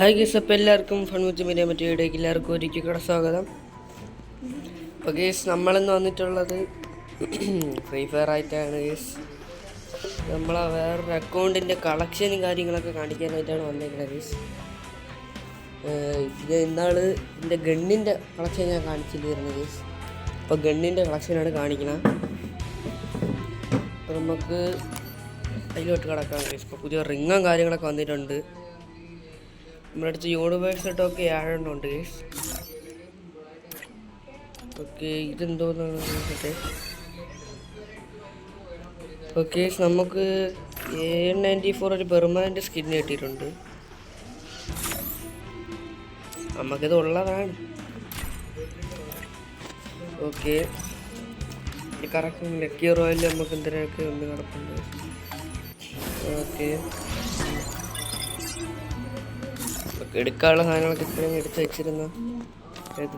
Hi guys, അപ്പോൾ എല്ലാവർക്കും ഫൺമുച്ച് media മറ്റേക്ക് എല്ലാവർക്കും ഒരിക്കൽ കൂടെ സ്വാഗതം. അപ്പോൾ ഗേസ്, നമ്മളിന്ന് വന്നിട്ടുള്ളത് ഫ്രീ ഫയർ ആയിട്ടാണ് ഗേസ്. നമ്മളെ വേറൊരു അക്കൗണ്ടിൻ്റെ കളക്ഷനും കാര്യങ്ങളൊക്കെ കാണിക്കാനായിട്ടാണ് വന്നിരിക്കുന്നത് ഗേസ്. ഇത് ഇന്നാൾ ഇതിൻ്റെ ഗണ്ണിൻ്റെ കളക്ഷൻ ഞാൻ കാണിച്ചില്ലായിരുന്നു ഗേസ്. അപ്പോൾ ഗണ്ണിൻ്റെ കളക്ഷനാണ് കാണിക്കണം. അപ്പോൾ നമുക്ക് അതിലോട്ട് കിടക്കാം ഗേസ്. ഇപ്പോൾ പുതിയ റിങ്ങും കാര്യങ്ങളൊക്കെ വന്നിട്ടുണ്ട്. നമ്മുടെ അടുത്ത് യൂണിവേഴ്സിറ്റൊക്കെ 7 ഉണ്ട് ഗേസ്. ഓക്കെ, ഇതെന്തോന്നാണ് നോക്കട്ടെ. ഓക്കെ, നമുക്ക് A94 ഒരു പെർമനൻറ്റ് സ്കിൻ കിട്ടിയിട്ടുണ്ട്. നമുക്കിത് ഉള്ളതാണ്. ഓക്കെ, കറക്റ്റ് ലക്കി റോയൽ നമുക്ക് എന്തിനൊക്കെ ഒന്ന് കിടപ്പുണ്ട്. ഓക്കെ, എടുക്കാനുള്ള സാധനങ്ങളൊക്കെ ഇപ്പോഴും എടുത്ത് വെച്ചിരുന്ന ഏത്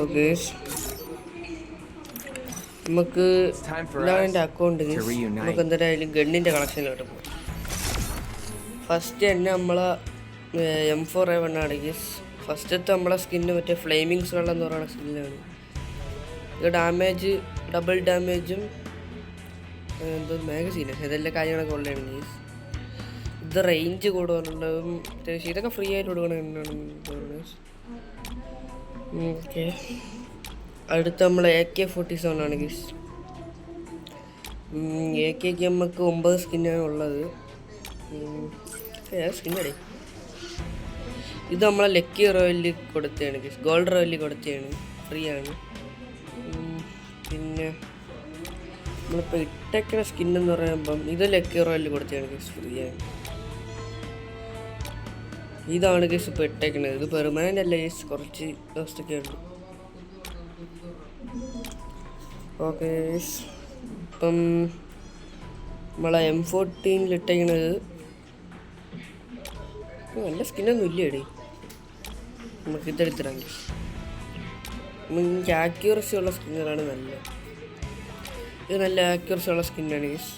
ഓക്കെ, നമുക്ക് ഇതാണ് എൻ്റെ അക്കൗണ്ട്. നമുക്ക് എന്തായാലും ഗണ്ണിൻ്റെ കളക്ഷനിലോട്ട് പോകും. ഫസ്റ്റ് തന്നെ നമ്മളെ M4A1 ആണ് ഗീസ്. ഫസ്റ്റത്തെ നമ്മളെ സ്കിന്ന് മറ്റേ ഫ്ലെയിമിങ്സ് വെള്ളം എന്ന് പറയുന്ന സ്കിന്നാണ്. ഇത് ഡാമേജ്, ഡബിൾ ഡാമേജും എന്തോ മാഗസീന് ഇതെല്ലാം കാര്യങ്ങളൊക്കെ ഉള്ളതാണ് ഗീസ്. ഇത് റേഞ്ച് കൂടുതലുള്ളതും അത്യാവശ്യം ഇതൊക്കെ ഫ്രീ ആയിട്ട് കൊടുക്കണമെന്നാണ് തോന്നുന്നത്. ഓക്കെ, അടുത്ത് നമ്മൾ AK-47 ആണ് ഗീസ്. AK നമുക്ക് 9 സ്കിന്നാണ് ഉള്ളത്. സ്കിന്നടേ ഇത് നമ്മളെ ലക്കി റോയലിൽ കൊടുത്തതാണ് ഗീസ്. ഗോൾഡ് റോയലിൽ കൊടുത്തതാണ്, ഫ്രീ ആണ്. പിന്നെ നമ്മളിപ്പോൾ ഇട്ടേക്കുന്ന സ്കിന്നെന്ന് പറയുമ്പം ഇത് ലക്കി റോയലിൽ കൊടുത്തതാണ് ഗീസ്, ഫ്രീ ആണ്. ഇതാണ് ഗീസ് ഇപ്പോൾ ഇട്ടേക്കുന്നത്. ഇത് പെർമനൻ്റ് അല്ല ഗീസ്, കുറച്ച് ദിവസത്തൊക്കെ ഉള്ളു. ഓക്കെ, ഇപ്പം നമ്മളെ M14 ഇട്ടേക്കണത് നല്ല സ്കിന്നൊന്നും ഇല്ലേടി. നമുക്ക് ഇതെടുത്തിടാം ഗീസ്. നമുക്ക് ആക്യൂറസി ഉള്ള സ്കിന്നുകളാണ് നല്ലത്. ഇത് നല്ല ആക്യൂറസി ഉള്ള സ്കിന്നാണ് ഗീസ്.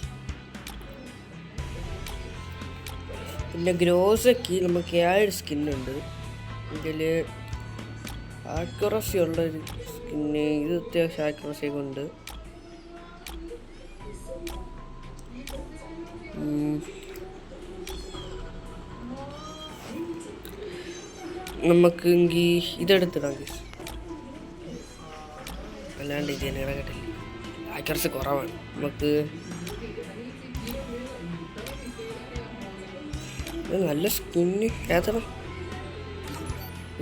പിന്നെ ഗ്രോസയ്ക്ക് നമുക്ക് 7 സ്കിന്നുണ്ട്. ഇതിൽ ആക്യൂറസി ഉള്ളൊരു സ്കിന്ന്, ഇത് അത്യാവശ്യം ആക്യൂറസി ഉണ്ട്. നമുക്ക് എങ്കിൽ ഇതെടുത്തിടാം ഗീസ്. അല്ലാണ്ട് ഇത് തന്നെ കിട്ടില്ല, ആക്യൂറസി കുറവാണ്. നമുക്ക് നല്ല സ്കിന്ന് ഏതാണ്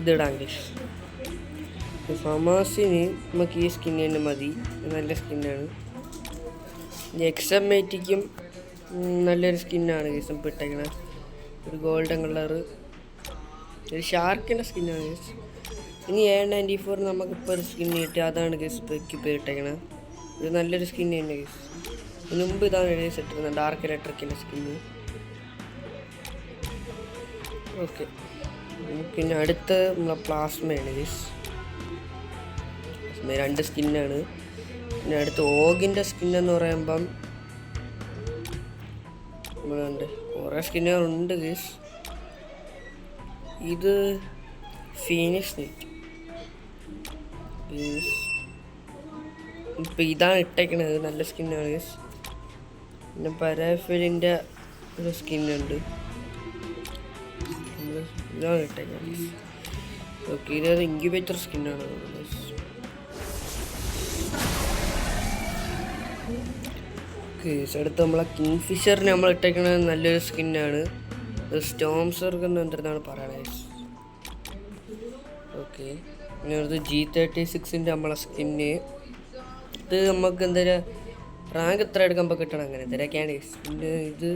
ഇതിടാം ഗീസ്. ഫമാസിന് നമുക്ക് ഈ സ്കിന്ന് തന്നെ മതി, നല്ല സ്കിന്നാണ്. XM80ക്കും നല്ലൊരു സ്കിന്നാണ് ഗീസ് ഇപ്പോൾ ഇട്ടേക്കണത്. ഒരു ഗോൾഡൻ കളറ്, ഒരു ഷാർക്കിൻ്റെ സ്കിന്നാണ് ഗീസ്. ഇനി A94 നമുക്കിപ്പോൾ ഒരു സ്കിൻ കിട്ടി, അതാണ് ഗീസ് ഇപ്പോൾ ഇട്ടേക്കണത്. ഇത് നല്ലൊരു സ്കിന്ന് തന്നെ ഗീസ്. ഇതിന് മുമ്പ് ഇതാണ് ഗീസ് ഇട്ടിരുന്നത്, ഡാർക്ക് ഇലക്ട്രിക്കിൻ്റെ സ്കിന്ന്. ഓക്കെ, പിന്നെ അടുത്ത് നമ്മളെ പ്ലാസ്മയാണ് ഗീസ്. 2 സ്കിന്നാണ്. പിന്നെ അടുത്ത് ഓഗിൻ്റെ സ്കിന്നെന്ന് പറയുമ്പം നമ്മളുണ്ട് കുറേ സ്കിന്നുകളുണ്ട് ഗീസ്. ഇത് ഫീനിക്സ് നൈറ്റ്. ഇപ്പം ഇതാണ് ഇട്ടേക്കണത്, നല്ല സ്കിന്നാണ് ഗീസ്. പിന്നെ പരാഫിലിൻ്റെ ഒരു സ്കിന്നുണ്ട്, ഇതാണ് ഇട്ടേക്കണത് ഗീസ്. ഓക്കെ, ഇതൊരു ഇൻക്യുബേറ്റർ സ്കിന്നാണ് ഗീസ്. അടുത്ത് നമ്മളെ കിങ് ഫിഷറിന് നമ്മൾ ഇട്ടേക്കണത് നല്ലൊരു സ്കിന്നാണ്. സ്റ്റോം സർഗ് എന്താണ് പറയണത്. ഓക്കെ, പിന്നെ അടുത്ത് G36ൻ്റെ നമ്മളെ സ്കിന്ന്. ഇത് നമുക്ക് എന്തായാലും റാങ്ക് എത്ര എടുക്കുമ്പോൾ കിട്ടണം, അങ്ങനെ ഇതൊക്കെയാണ്. പിന്നെ ഇത്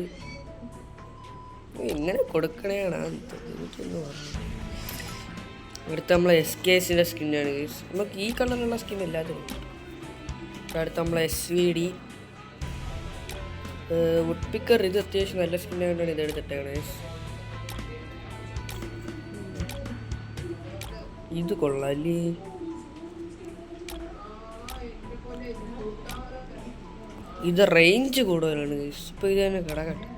ഇങ്ങനെ കൊടുക്കണേയാണ് എനിക്കൊന്ന് പറഞ്ഞു. അടുത്ത് നമ്മളെ SKSൻ്റെ സ്കിന്നാണ് ഗീസ്. നമുക്ക് ഈ കളറിലുള്ള സ്കിൻ എല്ലാത്തിനും. അടുത്ത് നമ്മളെ SVD വുഡ് പിക്കർ. ഇത് അത്യാവശ്യം നല്ല സ്കിന്നായിട്ടാണ് ഇത് എടുത്തിട്ടേക്കണേ. ഇത് കൊള്ളാല്ലേ. ഇത് റേഞ്ച് കൂടുതലാണ് ഗൈസ്. ഇപ്പോൾ ഇത് തന്നെ കിടക്കട്ടെ.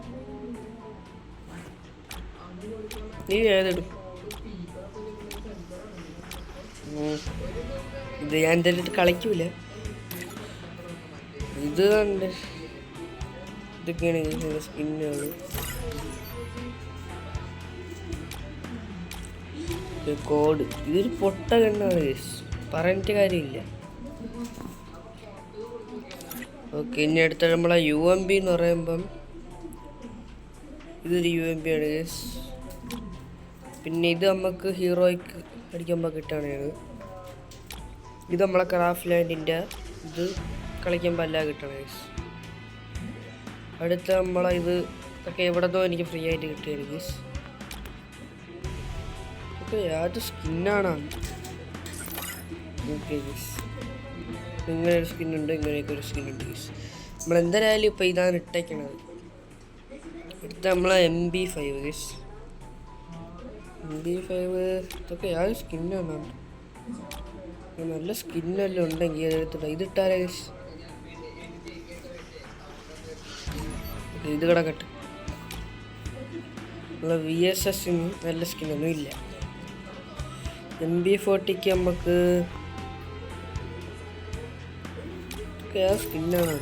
നീ ഏതിടും? ഇത് ഞാൻ എന്തായാലും കളിക്കൂല. ഇത് കണ്ട് ഇതൊക്കെയാണ് സ്കിന്നുകൾ. കോഡ് ഇതൊരു പൊട്ട കണ്ണാണ് ഗൈസ്, പറഞ്ഞിട്ട് കാര്യമില്ല. ഓക്കെ, ഇനി അടുത്ത നമ്മളെ UMP എന്ന് പറയുമ്പം ഇതൊരു UMP ആണ് ഗൈസ്. പിന്നെ ഇത് നമുക്ക് ഹീറോയ്ക്ക് അടിക്കുമ്പോൾ കിട്ടുകയാണ്. ഇത് നമ്മളെ ക്രാഫ്റ്റ് ലാൻഡിൻ്റെ ഇത് കളിക്കുമ്പോൾ അല്ല കിട്ടണം ഗൈസ്. അടുത്ത നമ്മളെ ഇത് ഒക്കെ എവിടെന്നോ എനിക്ക് ഫ്രീ ആയിട്ട് കിട്ടിയാണ് ഗൈസ്. ഓക്കെ, അത് സ്കിന്നാണ്. ഓക്കെ ഗൈസ്, ഇങ്ങനെ ഒരു സ്കിന്നുണ്ട്, ഇങ്ങനെയൊക്കെ ഒരു സ്കിന്നുണ്ട് ഗൈസ്. നമ്മളെന്തായാലും ഇപ്പോൾ ഇതാണ് ഇട്ടേക്കണത്. അടുത്ത നമ്മളെ MB5 ഗൈസ്. MB5 ഇതൊക്കെ ആ സ്കിന്നാണ്. നല്ല സ്കിന്നെല്ലാം ഉണ്ടെങ്കിൽ അതെടുത്തിട്ട് ഇതിട്ടാലേ ഗൈസ്. ഇത് കിടക്കട്ടെ. നമ്മളെ VSSന് നല്ല സ്കിന്നൊന്നും ഇല്ല. MB40ക്ക് നമുക്ക് ആ സ്കിന്നാണ്.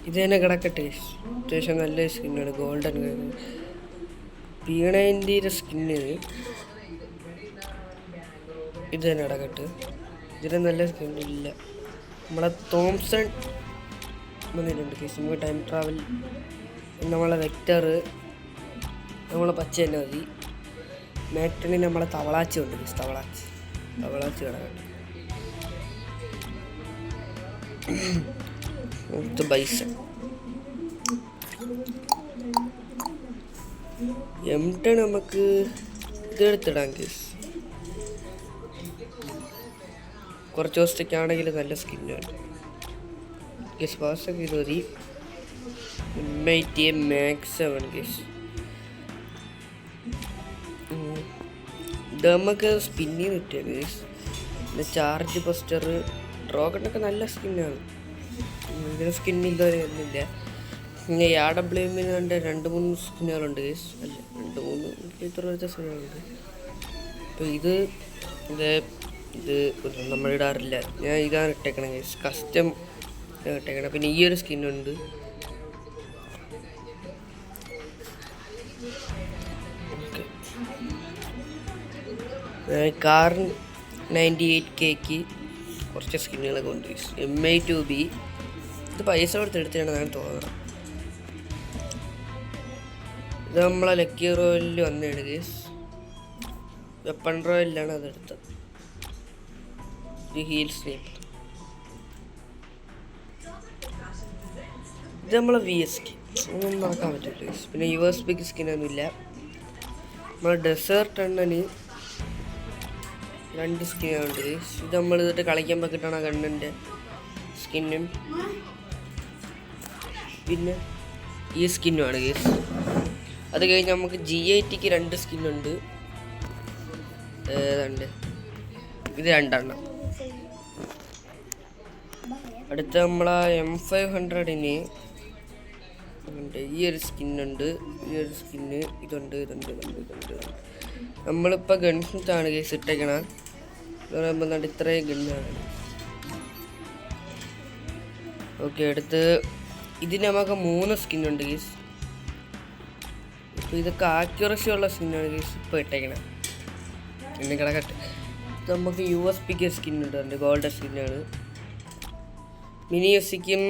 ഇത് തന്നെ കിടക്കട്ടെ. അത്യാവശ്യം നല്ല സ്കിന്നാണ്, ഗോൾഡൻ. P90 സ്കിന്ന് ഇത് തന്നെ കിടക്കട്ടെ. ഇതിന് നല്ല സ്കിന്നില്ല. നമ്മളെ തോംസൺ വന്നിട്ടുണ്ട് കേസ്. നമുക്ക് ടൈം ട്രാവൽ, നമ്മളെ വെക്ടർ നമ്മളെ പച്ച തന്നെ മതി. മാറ്റണിന് നമ്മളെ തവളാച്ചി ഉണ്ട് കേസ്. തവളാച്ചി കിടക്കട്ടെ. ബൈസൺ M10 നമുക്ക് ഇതെടുത്തിടാം കേസ്. കുറച്ച് ദിവസത്തേക്കാണെങ്കിൽ നല്ല സ്കിന്നാണ് കേസ്. പാസ്സൊക്കെ ഇത് മതി. MIT max 7 case. ഇത് നമുക്ക് സ്പിന്നിൽ കിട്ടിയാണ് കേസ്. പിന്നെ ചാർജ് ബസ്റ്റർ, ഡ്രോഗണൊക്കെ നല്ല സ്കിന്നാണ്. ഇതിന് സ്കിന്നില്ലവരെ ഒന്നുമില്ല. പിന്നെ AWM കണ്ട് 2-3 സ്കിന്നുകളുണ്ട് കേസ്. അല്ല 2-3 ഇത്ര സ്കിന്നുകളുണ്ട്. അപ്പോൾ ഇത് നമ്മൾ ഇടാറില്ല. ഞാൻ ഇതാണ് ഇട്ടേക്കണം കേസ്, കസ്റ്റം ഇട്ടേക്കണം. പിന്നെ ഈ ഒരു സ്കിന്നുണ്ട്. കാർ 98Kക്ക് കുറച്ച് സ്കിന്നുകളൊക്കെ ഉണ്ട്. MI2B ഇത് പൈസ കൊടുത്ത് എടുത്തതാണെന്നാണ് തോന്നുന്നത്. ഇത് നമ്മളെ ലക്കി റോയലിൽ വന്നതാണ് കേസ്. വെപ്പൺ റോയലിലാണ് അതെടുത്തത്. ഇത് ഹീൽ സ്നേപ്പ്. ഇത് നമ്മളെ VSK ഒന്നും നടക്കാൻ പറ്റില്ല കേസ്. പിന്നെ USB സ്കിന്നൊന്നുമില്ല. നമ്മളെ ഡെസേർട്ട് എണ്ണന് 2 സ്കിന്നുണ്ട് കേസ്. ഇത് നമ്മൾ ഇതിട്ട് കളിക്കുമ്പോൾ കിട്ടണ കണ്ണിൻ്റെ സ്കിന്നും പിന്നെ ഈ സ്കിന്നുമാണ് കേസ്. അത് കഴിഞ്ഞ് നമുക്ക് G80ക്ക് 2 സ്കിന്നുണ്ട്. ഏതാണ്ട് ഇത് 2 അടുത്ത നമ്മളെ M500ന് ഈ ഒരു സ്കിന്നുണ്ട്, ഈ ഒരു സ്കിന്ന് ഇതുണ്ട്. നമ്മളിപ്പോൾ ഗൺസിട്ടാണ് കേസ് ഇട്ടേക്കണം. എന്ന് പറയുമ്പോൾ ഇത്രയും ഗണ്ണാണ്. ഓക്കെ, അടുത്ത് ഇതിന് നമുക്ക് 3 സ്കിന്നുണ്ട് കേസ്. ഇപ്പോൾ ഇതൊക്കെ ആക്യുറസി ഉള്ള സ്കിന്നാണ് കേസ് ഇപ്പോൾ ഇട്ടേക്കണം. പിന്നെ കിടക്കട്ടെ. ഇത് നമുക്ക് USBക്ക് സ്കിന്നുണ്ട്, ഗോൾഡൻ സ്കിന്നാണ്. മിനി USBക്കും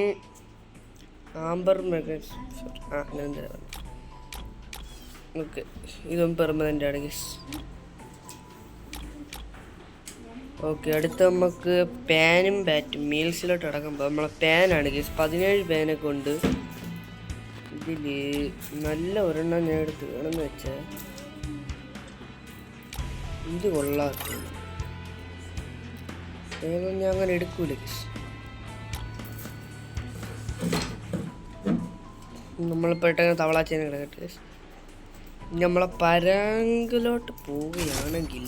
ആംബർ മെഗൻസ് ഓക്കെ, ഇതും പെർമനൻ്റ് ആണ് കേസ്. ഓക്കെ, അടുത്ത് നമുക്ക് പാനും ബാറ്റും മീൽസിലോട്ട് അടക്കുമ്പോൾ നമ്മളെ പാനാണ് കേസ്. 17 പാനൊക്കെ ഉണ്ട്. ഇതിൽ നല്ല ഒരെണ്ണം ഞാൻ എടുത്ത് വേണമെന്ന് വെച്ചാൽ ഇത് കൊള്ളാത്ത ഞാൻ അങ്ങനെ എടുക്കൂല കേസ്. നമ്മളിപ്പോൾ ഇട്ട തവളാച്ചേനെ കിടക്കട്ടെ കേസ്. നമ്മളെ പരാങ്കിലോട്ട് പോവുകയാണെങ്കിൽ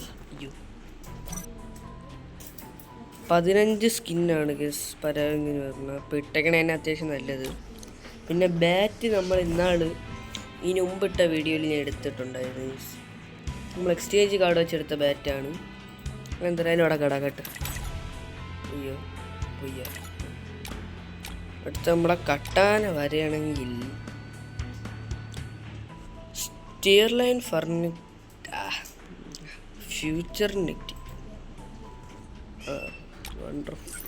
15 സ്കിന്നാണ് ഗസ് പരാഗിന് വരുന്നത്. അപ്പോൾ ഇട്ടേക്കണ തന്നെ അത്യാവശ്യം നല്ലത്. പിന്നെ ബാറ്റ് നമ്മൾ ഇന്നാൾ ഇതിന് മുമ്പിട്ട വീഡിയോയിൽ ഞാൻ എടുത്തിട്ടുണ്ടായിരുന്നു ഗസ്. നമ്മൾ എക്സ്ചേഞ്ച് കാർഡ് വെച്ചെടുത്ത ബാറ്റാണ്. എന്തായാലും അവിടെ കടാകട്ടെ. അയ്യോ പൊയ്യ. അടുത്ത നമ്മളെ കട്ടാന വരെയാണെങ്കിൽ സ്റ്റീർലൈൻ ഫ്യൂച്ചർ നെറ്റ് വണ്ടർഫുൾ.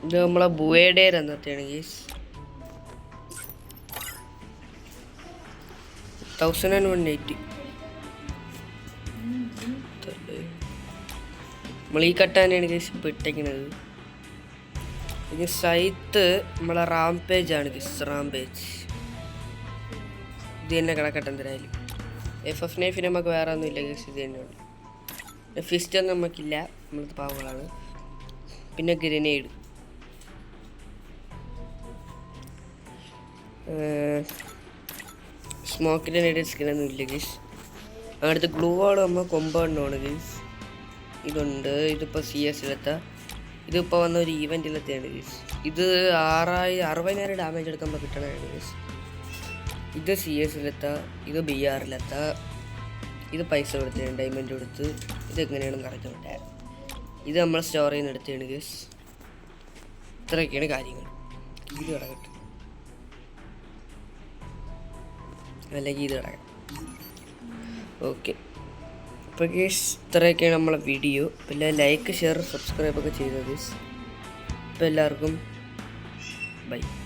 ഇത് നമ്മളെ ബുവേഡേർ എന്നത്തെയാണ് ഗീസ്. 1180. നമ്മൾ ഈ കട്ടാനാണ് ഗീസ് ഇപ്പോൾ ഇട്ടേക്കണത്. ഇനി സൈത്ത് നമ്മളെ റാംപേജാണ് ഗീസ്. റാംപേജ് ഇത് തന്നെ കിടക്കട്ടെ എന്തായാലും. FF നൈഫിന് നമുക്ക് വേറെ ഒന്നുമില്ല ഗീസ്. ഇത് തന്നെയാണ്. ഫിസ്റ്റൊന്നും നമുക്കില്ല, നമ്മളത് പാവങ്ങളാണ്. പിന്നെ ഗ്രനേഡ്, സ്മോക്ക് ഗ്രനേഡ് സ്കിനൊന്നും ഇല്ല ഗീസ്. അടുത്ത് ഗ്ലൂ വാൾ നമ്മൾ കൊമ്പൗണ്ടാണ് ഗീസ്. ഇതുണ്ട്. ഇതിപ്പോൾ CS-ലെത്താം. ഇതിപ്പോൾ വന്ന ഒരു ഈവൻറ്റിലെത്തെയാണ് ഗീസ്. ഇത് 60,000 ഡാമേജ് എടുക്കുമ്പോൾ കിട്ടണതാണ് ഗീസ്. ഇത് CS-ലെത്താം. ഇത് BR-ലെത്താം. ഇത് പൈസ കൊടുത്തതാണ്, ഡയമണ്ട് കൊടുത്ത്. ഇതെങ്ങനെയാണ് കറക്റ്റ് വിട്ടത്. ഇത് നമ്മൾ സ്റ്റോർ ചെയ്യുന്ന എടുത്തതാണ് ഗീസ്. ഇത്രയൊക്കെയാണ് കാര്യങ്ങൾ. ഇത് കിടക്കട്ടെ, അല്ലെങ്കിൽ ഇത് കിടക്കാം. ഓക്കെ, അപ്പോൾ ഗീസ് ഇത്രയൊക്കെയാണ് നമ്മളെ വീഡിയോ. പിന്നെ ലൈക്ക്, ഷെയർ, സബ്സ്ക്രൈബ് ഒക്കെ ചെയ്തത് ഗീസ്. അപ്പോൾ എല്ലാവർക്കും ബൈ.